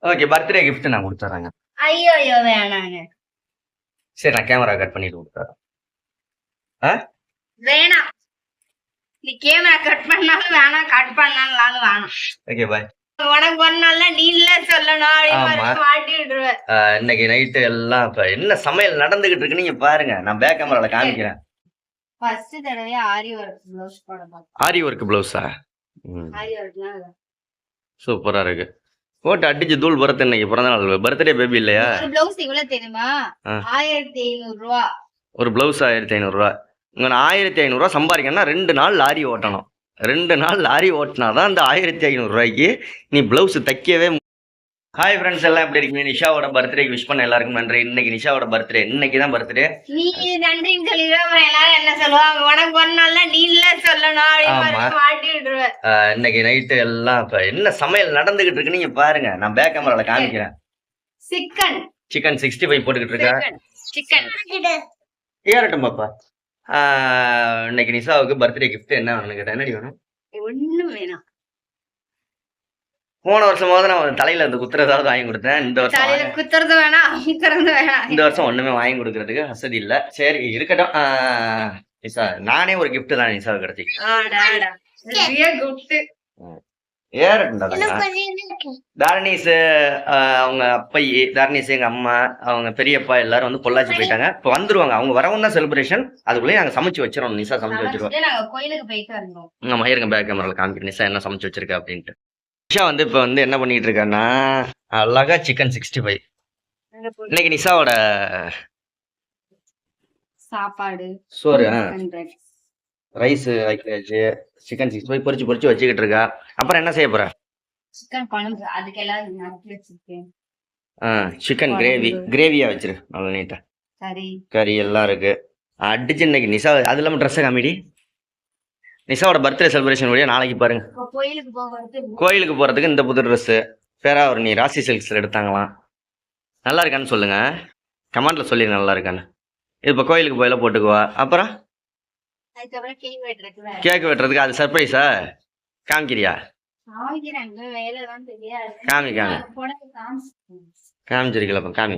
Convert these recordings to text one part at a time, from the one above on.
Okay. Birthday gift நான் குடுத்துர்றேங்க. ஐயோ வேணாங்க. சரி நான் கேமரா கட் பண்ணிட்டு குடுத்துர்றேன். ஆ? வேணாம். நீ கேமரா கட் பண்ணாலும் வேணாம், கட் பண்ணாலும் வேணாம். Okay bye. உனக்கு பண்ணால நீ இல்ல சொல்லணும் ஆமா. மாட்டி விட்டுருவ. இன்னைக்கு நைட்டு எல்லாம் இப்ப என்ன சமையல் நடந்துகிட்டு இருக்கு நீங்க பாருங்க. நான் பேக் கேமரால காமிக்கிறேன். ஃபர்ஸ்ட் தடவையா ஆரி ஒர்க் ப்ளவுஸ் போட பாத்தேன். ஆரி ஒர்க் ப்ளவுஸா? ஆரி ஒர்க்னா சூப்பரா இருக்கு. போட்டு அடிச்சு தூள் பரத்து இன்னைக்கு பிறந்த நாள். பர்த்டே பேபி இல்லையா? ஒரு ப்ளவுஸ் இவ்வளவு தெரியுமா? 1500 ரூபாய். ஒரு ப்ளவுஸ் 1500 ரூபாய். இங்க 1500 ரூபாய் சம்பாதிக்கணும்னா 2 நாள் லாரி ஓட்டணும். 2 நாள் லாரி ஓட்டினாதான் அந்த 1500 ரூபாய்க்கு நீ பிளவுஸ் தைக்கவே. ஹாய் ஃப்ரெண்ட்ஸ், எல்லாம் எப்படி இருக்கீங்க? நிஷாவோட பர்த்டேக்கு விஷ் பண்ண எல்லாருக்கும் நன்றி. இன்னைக்கு நிஷாவோட பர்த்டே. இன்னைக்கு தான் பர்த்டே. நீ நன்றின்னு சொல்லிடுவ, எல்லாரும் என்ன சொல்லுவாங்க? உனக்கு பண்ணால நீ இல்ல சொல்லணும் மாட்டி விட்டுருவ. இன்னைக்கு நைட்டு எல்லாம் இப்ப என்ன சமையல் நடந்துகிட்டு இருக்கு நீங்க பாருங்க. நான் பேக் கேமரால காமிக்கிறேன். சிக்கன் 65 போட்டுக்கிட்டு இருக்கேன். சிக்கன் ஏறட்டும் பாப்பா. இன்னைக்கு நிஷாவுக்கு பர்த்டே கிஃப்ட் என்ன வேணும்னு கேட்டேன். என்னடி வேணும்? ஒண்ணும் வேணாம். போன வருஷமாவது நான் தலையில அந்த குத்துறதாவது வாங்கி கொடுத்தேன். இந்த வருஷம் குத்துறது வேணாம், இந்த வருஷம் ஒண்ணுமே வாங்கி கொடுக்கறதுக்கு வசதி இல்ல. சரி இருக்கட்டும். நிஷா நானே ஒரு கிஃப்ட் தான் நிஷாவுக்கு கிடைச்சி. தாரணீஸ் அவங்க அப்பை, தாரணீஸ் எங்க அம்மா, அவங்க பெரியப்பா எல்லாரும் வந்து பொள்ளாச்சி போயிட்டாங்க. இப்ப வந்துருவாங்க. அவங்க வரவும் தான் செலிப்ரேஷன். அதுக்குள்ளேயே நாங்க சமைச்சு வச்சிரோம். நிஷா சமைச்சு வச்சிருக்கோம். கோயிலுக்கு போயிட்டு வரணும். ஆமா, இருங்க பேக் கேமரால காமிக்கிறேன் நிஷா என்ன சமைச்சு வச்சிருக்கா அப்படின்ட்டு. நிஷா வந்து இப்ப வந்து என்ன பண்ணிட்டு இருக்கான்னா அழகா சிக்கன் 65. இன்னைக்கு நிஷாவோட சாப்பாடு சோறு ரைஸ் வைக்காச்சு. சிக்கன் 65 பொரிச்சு வச்சுக்கிட்டு இருக்கா. அப்புறம் என்ன செய்ய போற? சிக்கன் குழம்பு. அதுக்கெல்லாம் வச்சிருக்கேன். சிக்கன் கிரேவியா வச்சிரு. நல்ல நீட்டா கறி எல்லாம் இருக்கு. அடிச்சு இன்னைக்கு நிஷா அது இல்லாம ட்ரெஸ் காமிடி. நிஷாவோட பர்த்டே செலிப்ரேஷன் வழியா நாளைக்கு பாருங்க. கோயிலுக்கு போறதுக்கு இந்த புது ட்ரெஸ் பேராவரணி ராசி சில்க்ஸ்ல எடுத்தாங்களாம். நல்லா இருக்கான்னு சொல்லுங்க, கமெண்ட்ல சொல்லிருங்க நல்லா இருக்கான்னு. இப்ப கோயிலுக்கு போயில போட்டுக்குவா. அப்புறம் கேக் வெட்டுறதுக்கு அது சர்ப்ரைஸா? காமிக்கிறியா? காமிச்சிருக்கல காமி.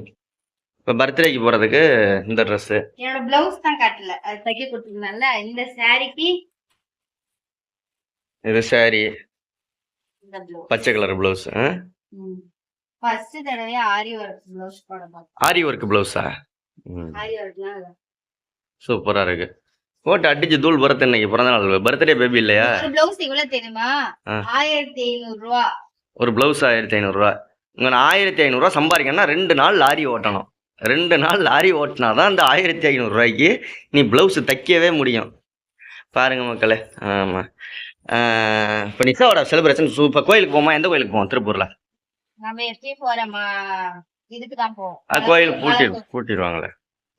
இப்ப பர்த்டேக்கு போறதுக்கு இந்த ட்ரெஸ். என்னோட பிளவுஸ் தான் காட்டல, அது தைக்க கொடுத்ததுனால இந்த சாரிக்கு இது சாரி பச்சை கலர் பிளவுஸ். ஃபர்ஸ்ட் தடவையா ஆரி ஒர்க் பிளவுஸ் போட பாத்தேன். ஆரி ஒர்க் பிளவுஸா? ஆரி ஒர்க்னா சூப்பரா இருக்கு. போட்டு அடிச்சு தூள் பரத்து இன்னைக்கு பிறந்த நாள். பர்த்டே பேபி இல்லையா? ஒரு பிளவுஸ் இவ்வளவு தெரியுமா? 1500 ரூபாய். ஒரு பிளவுஸ் 1500 ரூபாய். இங்க 1500 ரூபாய் சம்பாதிக்கணும்னா 2 நாள் லாரி ஓட்டணும். 2 நாள் லாரி ஓட்டினாதான் அந்த 1500 ரூபாய்க்கு நீ பிளவுஸ் தைக்கவே முடியும். பாருங்க மக்களே. ஆமா. இப்போ நிஷாவோட செலிப்ரேஷன் சூப்பர். கோயிலுக்கு போமா? எந்த கோயிலுக்கு போவோம்? திருப்பூர்ல நம்ம எப்பயும் போறோமா, இதுக்கு தான் போவோம். கோயில் பூட்டிடுவாங்களே,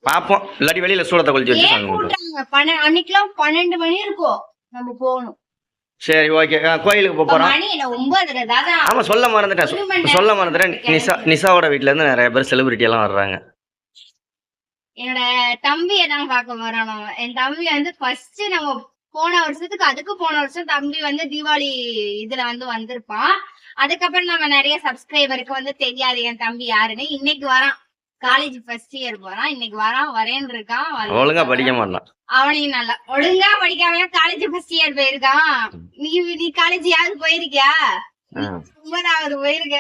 பாப்போம். இல்லாட்டி வெளியில சூடத்தை கொளுத்தி வச்சுருக்காங்க. அன்னைக்கெல்லாம் 12 மணி இருக்கும், நம்ம போகணும். சரி ஓகே. கோயிலுக்கு போறோம். ஆமா சொல்ல மறந்துட்டேன். நிஷாவோட வீட்டுல இருந்து நிறைய பேர் செலிபிரிட்டி எல்லாம் வர்றாங்க. என்னோட தம்பியை தான் பார்க்க வரணும். என் தம்பி வந்து ஃபர்ஸ்ட் நம்ம போன வருஷம் தம்பி வந்து தீபாவளி இதுல வந்து வந்திருப்பான். அதுக்கப்புறம் நம்ம நிறைய சப்ஸ்கிரைபருக்கு வந்து தெரியாது என் தம்பி யாருன்னு. இன்னைக்கு வரான், காலேஜ் ஃபர்ஸ்ட் இயர் போறான். இன்னைக்கு வரேன்னு இருக்கான். ஒழுங்கா படிக்க மாட்டான். அவனையும் நல்லா ஒழுங்கா படிக்காம காலேஜ் ஃபர்ஸ்ட் இயர் போயிருக்கான். நீ காலேஜ் யாரு போயிருக்கியா? 9வது போயிருக்க.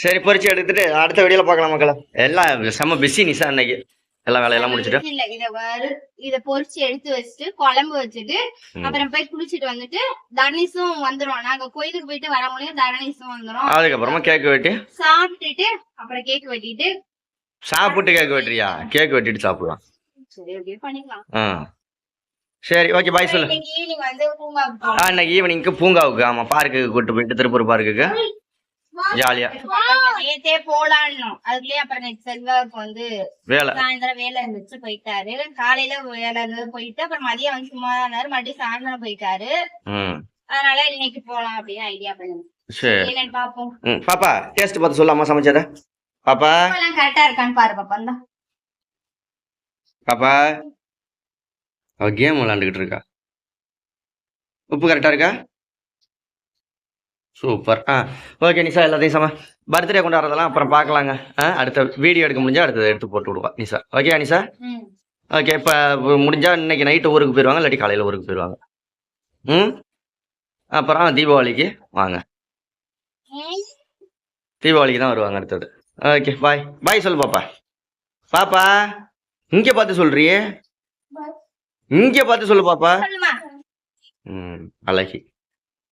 சரி பொரிச்சு எடுத்துட்டு அடுத்த வீடியோல பாக்கலாம் மக்களே. எல்லாம் செம்ம பிஸி நிஷா இன்னைக்கு. எல்லா வேலையெல்லாம் முடிச்சிட்டு இல்ல இத பொரிச்சு எடுத்து வச்சுட்டு குழம்பு வச்சுட்டு அப்புறம் போய் குளிச்சுட்டு வந்துட்டு தர்ணீஸும் வந்துரும். நாங்க கோயிலுக்கு போயிட்டு வர முடியும், தர்ணீஸும் வந்துரும். அதுக்கப்புறமா கேக் வெட்டி சாப்பிட்டுட்டு அப்புறம் கேக் வெட்டிட்டு கேக் வெட்டுறியா? கேக் வெட்டிட்டு சாப்பிடலாம். சரி ஓகே பண்ணிக்கலாம். சரி ஓகே பாய் சொல்லு. இன்னைக்கு ஈவினிங்க்கு பூங்காவுக்கு, ஆமா பார்க்குக்கு கூட்டு போயிட்டு திருப்பூர் பார்க்குக்கு ஜாலியா நேத்தே போலான்னு. அதுலயே அப்புறம் செல்வாவுக்கு வந்து சாயந்தரம் வேலை இருந்துச்சு, போயிட்டாரு. காலையில வேலை இருந்தது போயிட்டு அப்புறம் மதியம் வந்து சும்மா மறுபடியும் சாயந்தரம் போயிட்டாரு. அதனால இன்னைக்கு போலாம் அப்படின்னு ஐடியா பண்ணுங்க. சரி பாப்போம். பாப்பா டேஸ்ட் பார்த்து சொல்லாமா சமைச்சத? பாப்பா எல்லாம் கரெக்டா இருக்கான்னு பாரு பாப்பா. இந்த பாப்பா அவ கேம் விளையாண்டுகிட்டு இருக்கா. உப்பு கரெக்டா இருக்கா? சூப்பர். ஓகே நிஷா, எல்லாத்தையும் சம பர்த்டே கொண்டாடுறதெல்லாம் அப்புறம் பார்க்கலாங்க. அடுத்த வீடியோ எடுக்க முடிஞ்சா அடுத்தது எடுத்து போட்டு விடுவா நிஷா. ஓகே நிஷா. ஓகே, இப்போ முடிஞ்சா இன்னைக்கு நைட்டு ஊருக்கு போயிடுவாங்க, இல்லாட்டி காலையில் ஊருக்கு போயிடுவாங்க. அப்புறம் தீபாவளிக்கு வாங்க. தீபாவளிக்கு தான் வருவாங்க அடுத்தது. Okay bye. பாய் சொல்லு பாப்பா. பாப்பா இங்கே பார்த்து சொல்றியே, இங்கே பார்த்து சொல்லு பாப்பா. அழகி.